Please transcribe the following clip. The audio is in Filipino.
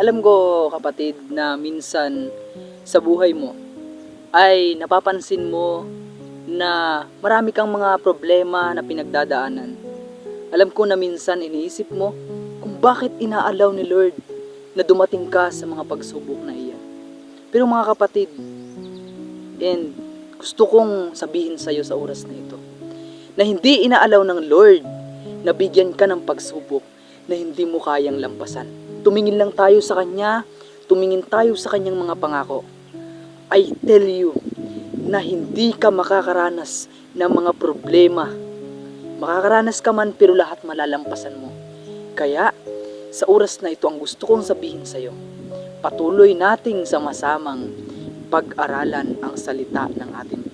Alam ko, kapatid, na minsan sa buhay mo ay napapansin mo na marami kang mga problema na pinagdadaanan. Alam ko na minsan iniisip mo kung bakit inaalaw ni Lord na dumating ka sa mga pagsubok na iyan. Pero mga kapatid, and gusto kong sabihin sa iyo sa oras na ito, na hindi inaalaw ng Lord na bigyan ka ng pagsubok na hindi mo kayang lampasan. Tumingin lang tayo sa Kanya, tumingin tayo sa Kanyang mga pangako. I tell you na hindi ka makakaranas ng mga problema. Makakaranas ka man pero lahat malalampasan mo. Kaya sa oras na ito ang gusto kong sabihin sa iyo, patuloy nating sama-samang pag-aralan ang salita ng ating